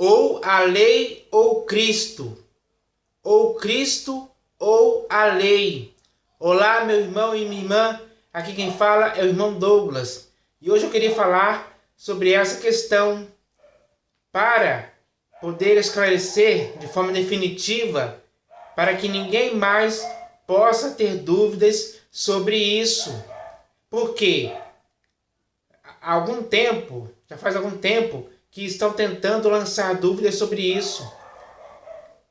ou a lei ou Cristo, ou Cristo ou a lei. Olá, meu irmão e minha irmã, aqui quem fala é o irmão Douglas, e hoje eu queria falar sobre essa questão para poder esclarecer de forma definitiva, para que ninguém mais possa ter dúvidas sobre isso. Porque já faz algum tempo que estão tentando lançar dúvidas sobre isso,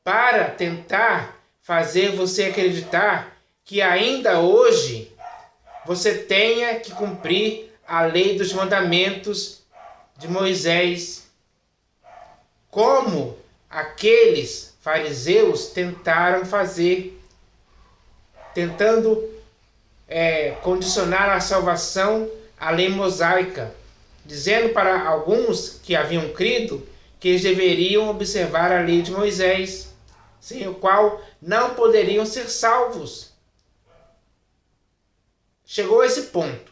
para tentar fazer você acreditar que ainda hoje você tenha que cumprir a lei dos mandamentos de Moisés, como aqueles fariseus tentaram fazer, tentando condicionar a salvação à lei mosaica, dizendo para alguns que haviam crido que eles deveriam observar a lei de Moisés, sem o qual não poderiam ser salvos. Chegou a esse ponto.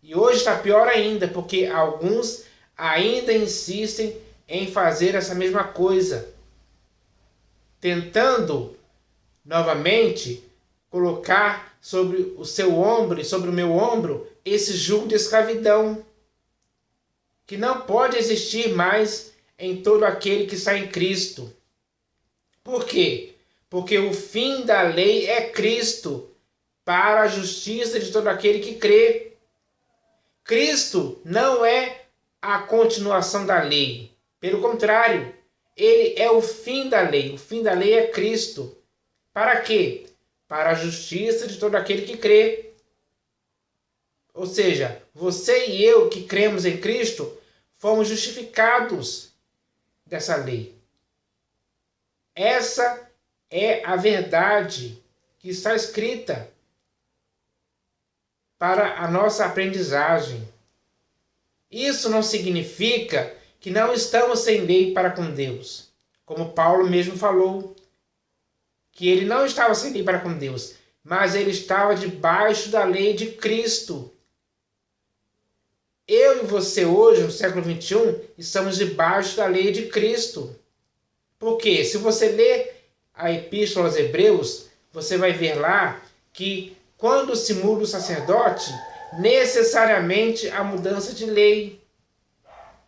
E hoje está pior ainda, porque alguns ainda insistem em fazer essa mesma coisa, tentando novamente colocar sobre o seu ombro e sobre o meu ombro esse jugo de escravidão, que não pode existir mais em todo aquele que está em Cristo. Por quê? Porque o fim da lei é Cristo, para a justiça de todo aquele que crê. Cristo não é a continuação da lei. Pelo contrário, ele é o fim da lei. O fim da lei é Cristo. Para quê? Para a justiça de todo aquele que crê. Ou seja, você e eu que cremos em Cristo, fomos justificados dessa lei. Essa é a verdade que está escrita para a nossa aprendizagem. Isso não significa que não estamos sem lei para com Deus. Como Paulo mesmo falou, que ele não estava sem lei para com Deus, mas ele estava debaixo da lei de Cristo. Eu e você hoje, no século XXI, estamos debaixo da lei de Cristo. Porque se você ler a Epístola aos Hebreus, você vai ver lá que quando se muda o sacerdote, necessariamente há mudança de lei.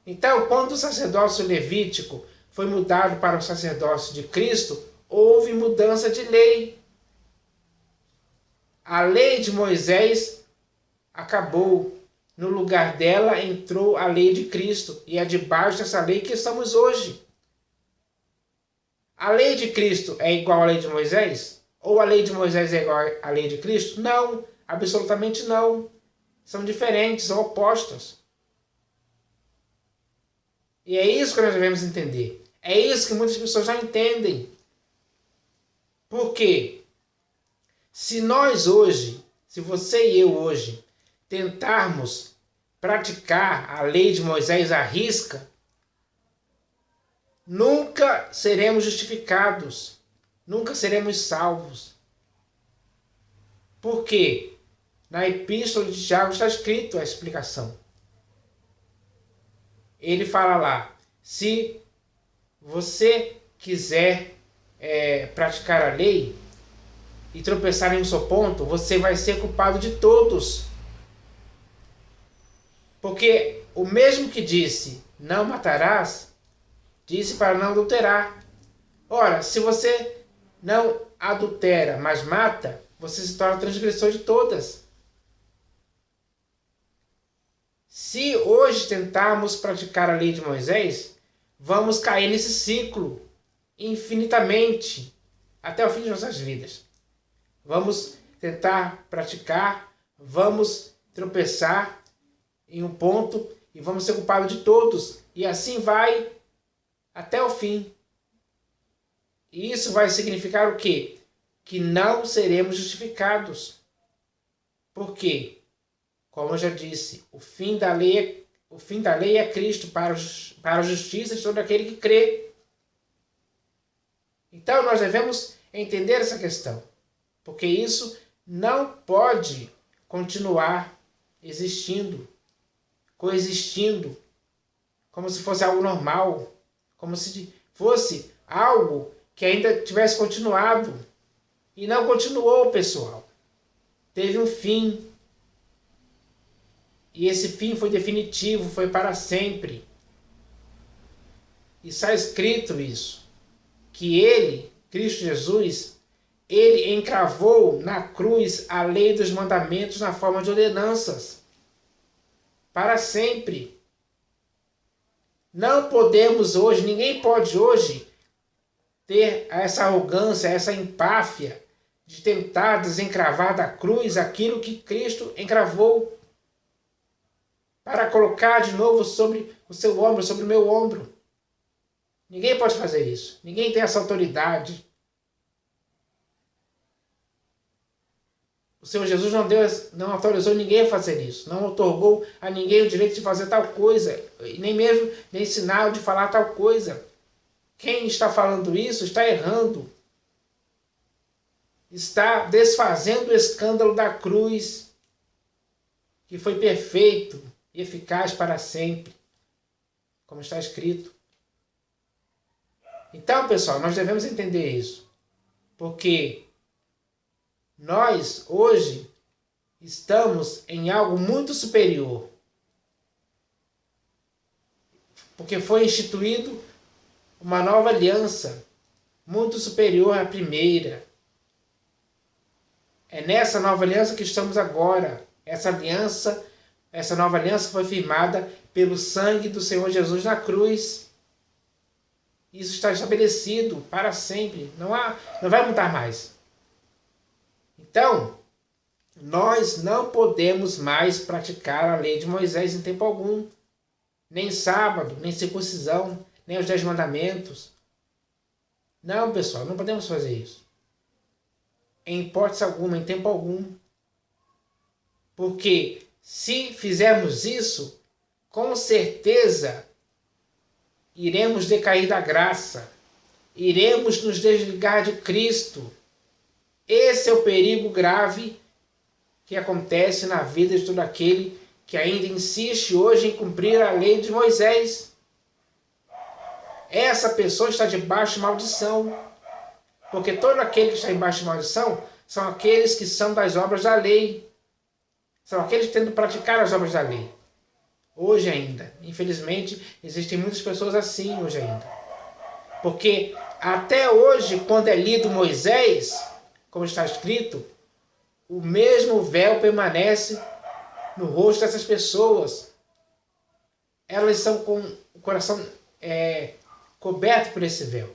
Então, quando o sacerdócio levítico foi mudado para o sacerdócio de Cristo, houve mudança de lei. A lei de Moisés acabou. No lugar dela entrou a lei de Cristo. E é debaixo dessa lei que estamos hoje. A lei de Cristo é igual à lei de Moisés? Ou a lei de Moisés é igual à lei de Cristo? Não, absolutamente não. São diferentes, são opostas. E é isso que nós devemos entender. É isso que muitas pessoas não entendem. Por quê? Se nós hoje, se você e eu hoje, tentarmos praticar a lei de Moisés à risca, nunca seremos justificados, nunca seremos salvos. Por quê? Na Epístola de Tiago está escrito a explicação. Ele fala lá, se você quiser praticar a lei e tropeçar em um só ponto, você vai ser culpado de todos. Porque o mesmo que disse, não matarás, disse para não adulterar. Ora, se você não adultera, mas mata, você se torna transgressor de todas. Se hoje tentarmos praticar a lei de Moisés, vamos cair nesse ciclo infinitamente, até o fim de nossas vidas. Vamos tentar praticar, vamos tropeçar em um ponto e vamos ser culpados de todos. E assim vai até o fim. E isso vai significar o quê? Que não seremos justificados. Por quê? Como eu já disse, o fim da lei é Cristo para a justiça de todo aquele que crê. Então nós devemos entender essa questão, porque isso não pode continuar existindo, coexistindo, como se fosse algo normal. como se fosse algo que ainda tivesse continuado. E não continuou, pessoal. Teve um fim. E esse fim foi definitivo, foi para sempre. E está escrito isso, que ele, Cristo Jesus, ele encravou na cruz a lei dos mandamentos na forma de ordenanças. Para sempre. Não podemos hoje, ninguém pode hoje ter essa arrogância, essa empáfia de tentar desencravar da cruz aquilo que Cristo encravou para colocar de novo sobre o seu ombro, sobre o meu ombro. Ninguém pode fazer isso. Ninguém tem essa autoridade. O Senhor Jesus não autorizou ninguém a fazer isso. Não otorgou a ninguém o direito de fazer tal coisa. E nem mesmo de ensinar ou de falar tal coisa. Quem está falando isso está errando. Está desfazendo o escândalo da cruz, que foi perfeito e eficaz para sempre, como está escrito. Então, pessoal, nós devemos entender isso, porque nós, hoje, estamos em algo muito superior, porque foi instituído uma nova aliança, muito superior à primeira. É nessa nova aliança que estamos agora. Essa nova aliança foi firmada pelo sangue do Senhor Jesus na cruz. Isso está estabelecido para sempre. Não vai mudar mais. Então, nós não podemos mais praticar a lei de Moisés em tempo algum. Nem sábado, nem circuncisão, nem os 10 mandamentos. Não, pessoal, não podemos fazer isso. Em hipótese alguma, em tempo algum. Porque se fizermos isso, com certeza iremos decair da graça, iremos nos desligar de Cristo. Esse é o perigo grave que acontece na vida de todo aquele que ainda insiste hoje em cumprir a lei de Moisés. Essa pessoa está debaixo de maldição, porque todo aquele que está debaixo de maldição são aqueles que são das obras da lei, são aqueles que tentam praticar as obras da lei. Hoje ainda, infelizmente, existem muitas pessoas assim hoje ainda. Porque até hoje, quando é lido Moisés, como está escrito, o mesmo véu permanece no rosto dessas pessoas. Elas são com o coração coberto por esse véu.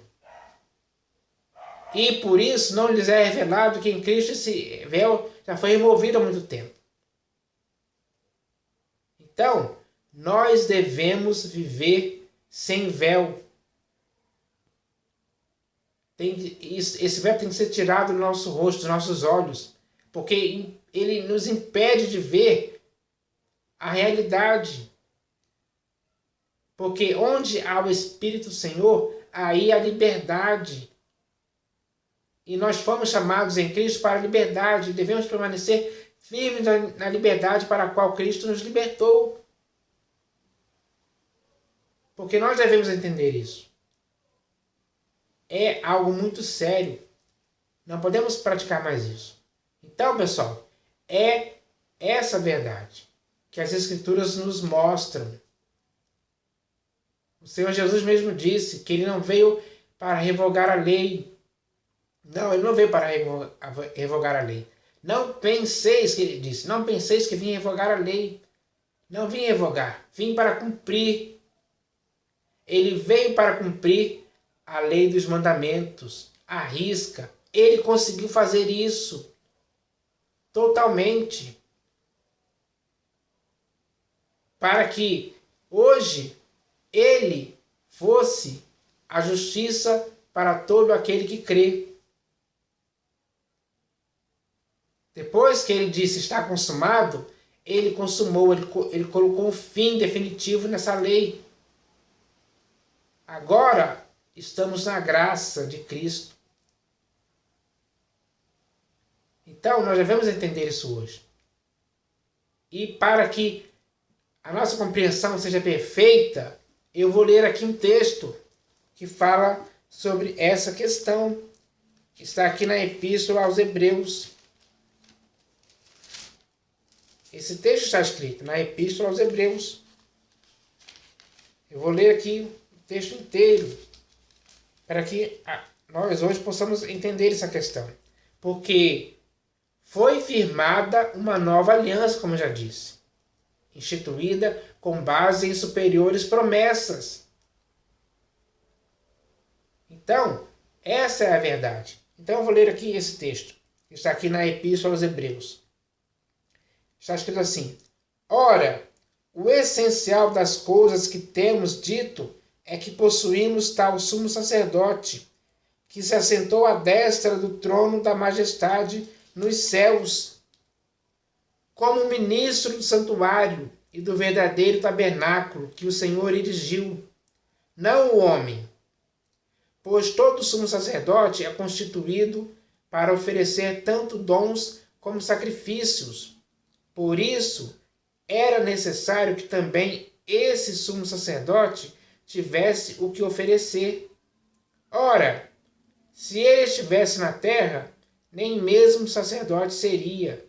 E por isso não lhes é revelado que em Cristo esse véu já foi removido há muito tempo. Então, nós devemos viver sem véu. Esse véu tem que ser tirado do nosso rosto, dos nossos olhos, porque ele nos impede de ver a realidade. Porque onde há o Espírito do Senhor, aí há liberdade. E nós fomos chamados em Cristo para a liberdade. Devemos permanecer firmes na liberdade para a qual Cristo nos libertou. Porque nós devemos entender isso. É algo muito sério. Não podemos praticar mais isso. Então, pessoal, é essa verdade que as Escrituras nos mostram. O Senhor Jesus mesmo disse que ele não veio para revogar a lei. Não, ele não veio para revogar a lei. Não penseis, que ele disse, não penseis que vim revogar a lei. Não vim revogar, vim para cumprir. Ele veio para cumprir a lei dos mandamentos, à risca. Ele conseguiu fazer isso totalmente. Para que hoje ele fosse a justiça para todo aquele que crê. Depois que ele disse está consumado, ele consumou, ele colocou um fim definitivo nessa lei. Agora estamos na graça de Cristo. Então nós devemos entender isso hoje. E para que a nossa compreensão seja perfeita, eu vou ler aqui um texto que fala sobre essa questão, que está aqui na Epístola aos Hebreus. Esse texto está escrito na Epístola aos Hebreus. Eu vou ler aqui o texto inteiro, para que nós hoje possamos entender essa questão. Porque foi firmada uma nova aliança, como eu já disse, instituída com base em superiores promessas. Então, essa é a verdade. Então eu vou ler aqui esse texto, que está aqui na Epístola aos Hebreus. Está escrito assim: ora, o essencial das coisas que temos dito é que possuímos tal sumo sacerdote, que se assentou à destra do trono da majestade nos céus, como ministro do santuário e do verdadeiro tabernáculo que o Senhor erigiu, não o homem. Pois todo sumo sacerdote é constituído para oferecer tanto dons como sacrifícios. Por isso, era necessário que também esse sumo sacerdote tivesse o que oferecer. Ora, se ele estivesse na terra, nem mesmo sacerdote seria,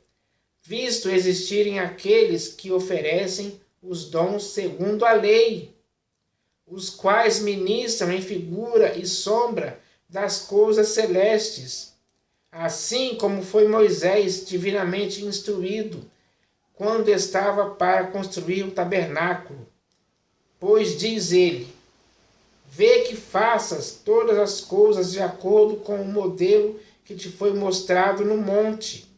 visto existirem aqueles que oferecem os dons segundo a lei, os quais ministram em figura e sombra das coisas celestes, assim como foi Moisés divinamente instruído, quando estava para construir o tabernáculo. Pois diz ele: vê que faças todas as coisas de acordo com o modelo que te foi mostrado no monte.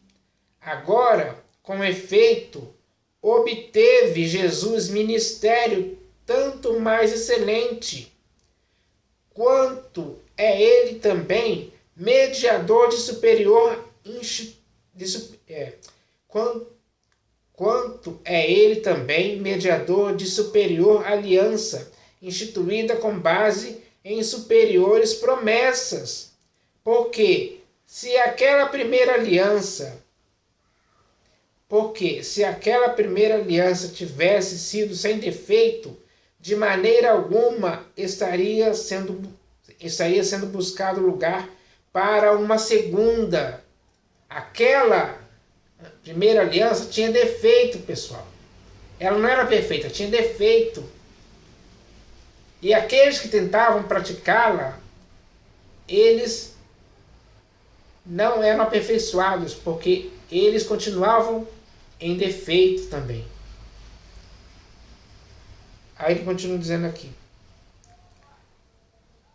Agora, com efeito, obteve Jesus ministério tanto mais excelente, quanto é ele também mediador de superior quanto é ele também mediador de superior aliança, instituída com base em superiores promessas. Porque se aquela primeira aliança tivesse sido sem defeito, de maneira alguma estaria sendo buscado lugar para uma segunda. Aquela primeira aliança tinha defeito, pessoal. Ela não era perfeita, tinha defeito. E aqueles que tentavam praticá-la, eles não eram aperfeiçoados, porque eles continuavam em defeito também. Aí ele continua dizendo aqui: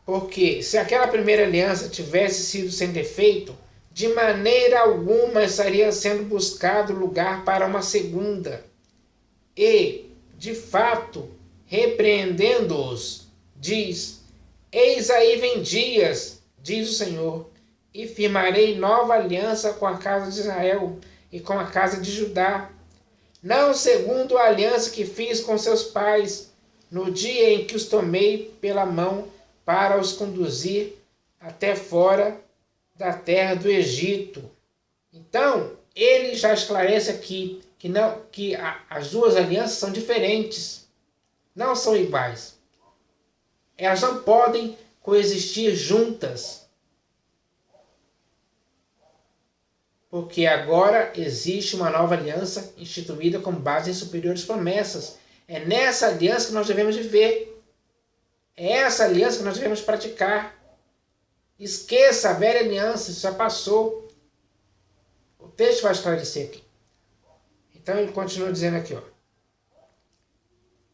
porque se aquela primeira aliança tivesse sido sem defeito, de maneira alguma estaria sendo buscado lugar para uma segunda. E, de fato, repreendendo-os, diz: eis aí vem dias, diz o Senhor, e firmarei nova aliança com a casa de Israel e com a casa de Judá, não segundo a aliança que fiz com seus pais, no dia em que os tomei pela mão para os conduzir até fora da terra do Egito. Então, ele já esclarece aqui que as duas alianças são diferentes, não são iguais. Elas não podem coexistir juntas, porque agora existe uma nova aliança instituída com base em superiores promessas. É nessa aliança que nós devemos viver. É essa aliança que nós devemos praticar. Esqueça a velha aliança, isso já passou. O texto vai esclarecer aqui. Então ele continua dizendo aqui, ó.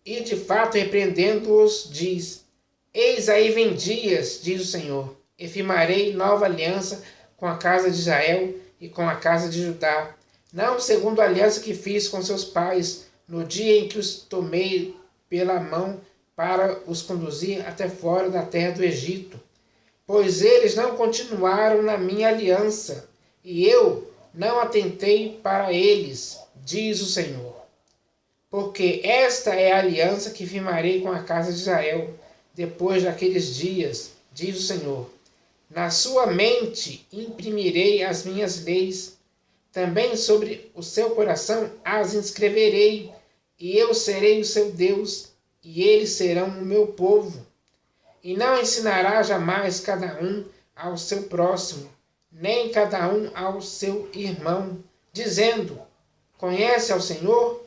E de fato, repreendendo-os, diz: eis aí vem dias, diz o Senhor, e firmarei nova aliança com a casa de Israel e com a casa de Judá, não segundo a aliança que fiz com seus pais, no dia em que os tomei pela mão para os conduzir até fora da terra do Egito. Pois eles não continuaram na minha aliança, e eu não atentei para eles, diz o Senhor. Porque esta é a aliança que firmarei com a casa de Israel, depois daqueles dias, diz o Senhor. Na sua mente imprimirei as minhas leis, também sobre o seu coração as inscreverei, e eu serei o seu Deus, e eles serão o meu povo. E não ensinará jamais cada um ao seu próximo, nem cada um ao seu irmão, dizendo: conhece ao Senhor?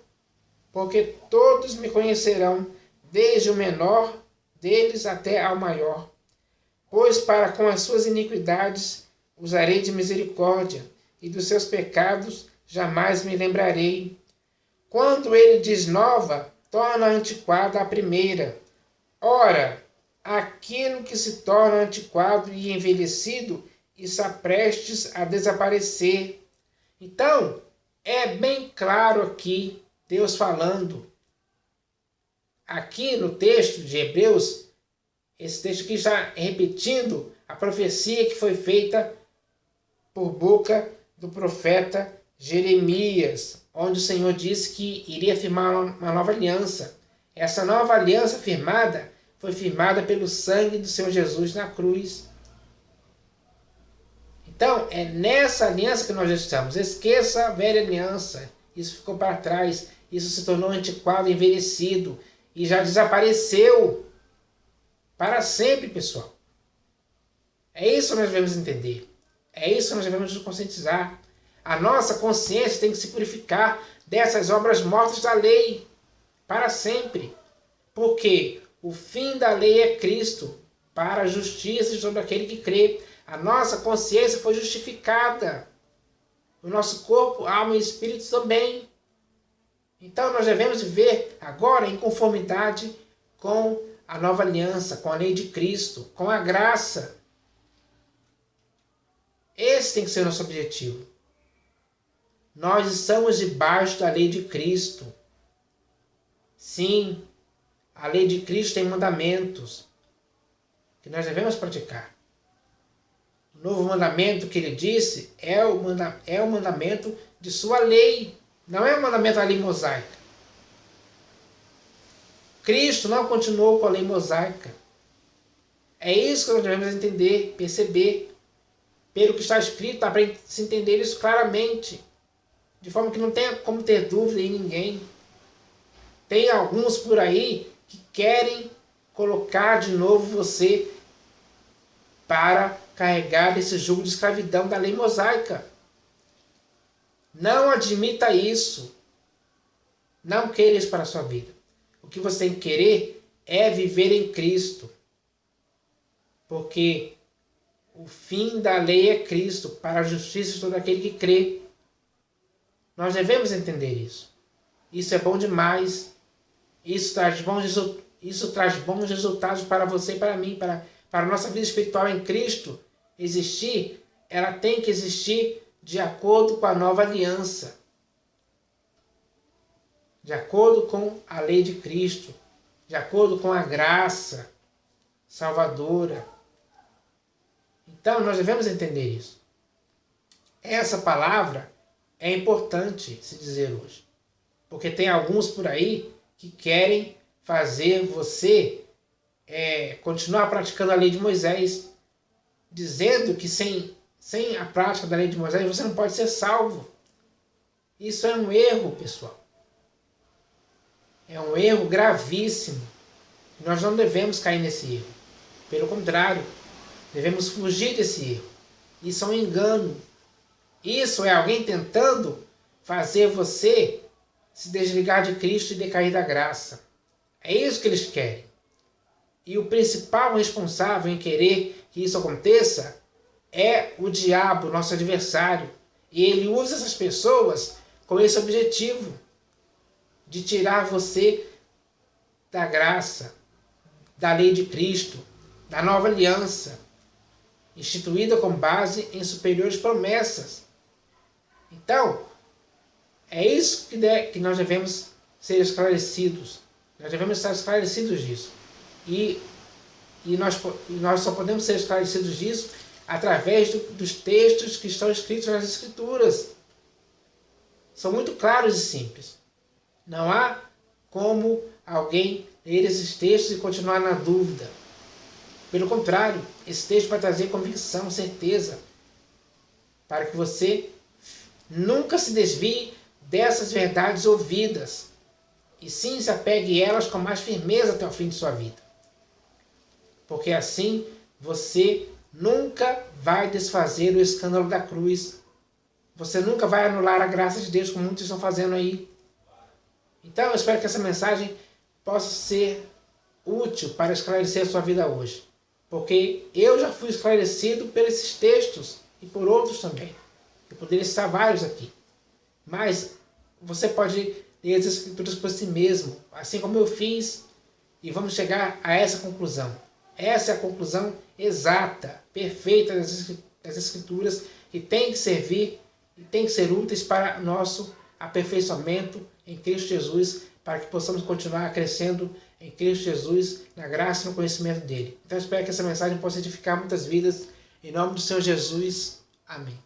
Porque todos me conhecerão, desde o menor deles até ao maior. Pois para com as suas iniquidades usarei de misericórdia, e dos seus pecados jamais me lembrarei. Quando ele diz nova, torna antiquada a primeira. Ora, aquilo que se torna antiquado e envelhecido está prestes a desaparecer. Então, é bem claro aqui, Deus falando. Aqui no texto de Hebreus, esse texto aqui está repetindo a profecia que foi feita por boca do profeta Jeremias, onde o Senhor disse que iria firmar uma nova aliança. Essa nova aliança firmada foi firmada pelo sangue do Senhor Jesus na cruz. Então, é nessa aliança que nós estamos. Esqueça a velha aliança. Isso ficou para trás. Isso se tornou antiquado, envelhecido e já desapareceu para sempre, pessoal. É isso que nós devemos entender. É isso que nós devemos nos conscientizar. A nossa consciência tem que se purificar dessas obras mortas da lei para sempre. Porque o fim da lei é Cristo, para a justiça de todo aquele que crê. A nossa consciência foi justificada. O nosso corpo, alma e espírito também. Então nós devemos viver agora em conformidade com a nova aliança, com a lei de Cristo, com a graça. Esse tem que ser o nosso objetivo. Nós estamos debaixo da lei de Cristo. Sim, a lei de Cristo tem mandamentos que nós devemos praticar. O novo mandamento que ele disse é o mandamento de sua lei. Não é o mandamento da lei mosaica. Cristo não continuou com a lei mosaica. É isso que nós devemos entender, perceber. Pelo que está escrito, dá para se entender isso claramente. De forma que não tenha como ter dúvida em ninguém. Tem alguns por aí que querem colocar de novo você para carregar esse jugo de escravidão da lei mosaica. Não admita isso. Não queira isso para a sua vida. O que você tem que querer é viver em Cristo. Porque o fim da lei é Cristo, para a justiça de todo aquele que crê. Nós devemos entender isso. Isso é bom demais. Isso traz bons resultados para você e para mim, para a nossa vida espiritual em Cristo existir. Ela tem que existir de acordo com a nova aliança. De acordo com a lei de Cristo. De acordo com a graça salvadora. Então, nós devemos entender isso. Essa palavra é importante se dizer hoje. Porque tem alguns por aí que querem fazer você continuar praticando a lei de Moisés, dizendo que sem a prática da lei de Moisés você não pode ser salvo. Isso é um erro, pessoal. É um erro gravíssimo. Nós não devemos cair nesse erro. Pelo contrário, devemos fugir desse erro. Isso é um engano. Isso é alguém tentando fazer você se desligar de Cristo e decair da graça. É isso que eles querem. E o principal responsável em querer que isso aconteça é o diabo, nosso adversário. E ele usa essas pessoas com esse objetivo de tirar você da graça, da lei de Cristo, da nova aliança, instituída com base em superiores promessas. Então, é isso que nós devemos ser esclarecidos. Nós devemos estar esclarecidos disso. E nós só podemos ser esclarecidos disso através dos textos que estão escritos nas Escrituras. São muito claros e simples. Não há como alguém ler esses textos e continuar na dúvida. Pelo contrário, esse texto vai trazer convicção, certeza, para que você nunca se desvie dessas verdades ouvidas, e sim se apegue a elas com mais firmeza até o fim de sua vida. porque assim você nunca vai desfazer o escândalo da cruz. Você nunca vai anular a graça de Deus, como muitos estão fazendo aí. Então eu espero que essa mensagem possa ser útil para esclarecer a sua vida hoje. Porque eu já fui esclarecido por esses textos e por outros também. Eu poderia citar vários aqui. Mas você pode ler as Escrituras por si mesmo, assim como eu fiz, e vamos chegar a essa conclusão. Essa é a conclusão exata, perfeita das Escrituras, que tem que servir e tem que ser úteis para nosso aperfeiçoamento em Cristo Jesus, para que possamos continuar crescendo em Cristo Jesus, na graça e no conhecimento dele. Então eu espero que essa mensagem possa edificar muitas vidas. Em nome do Senhor Jesus. Amém.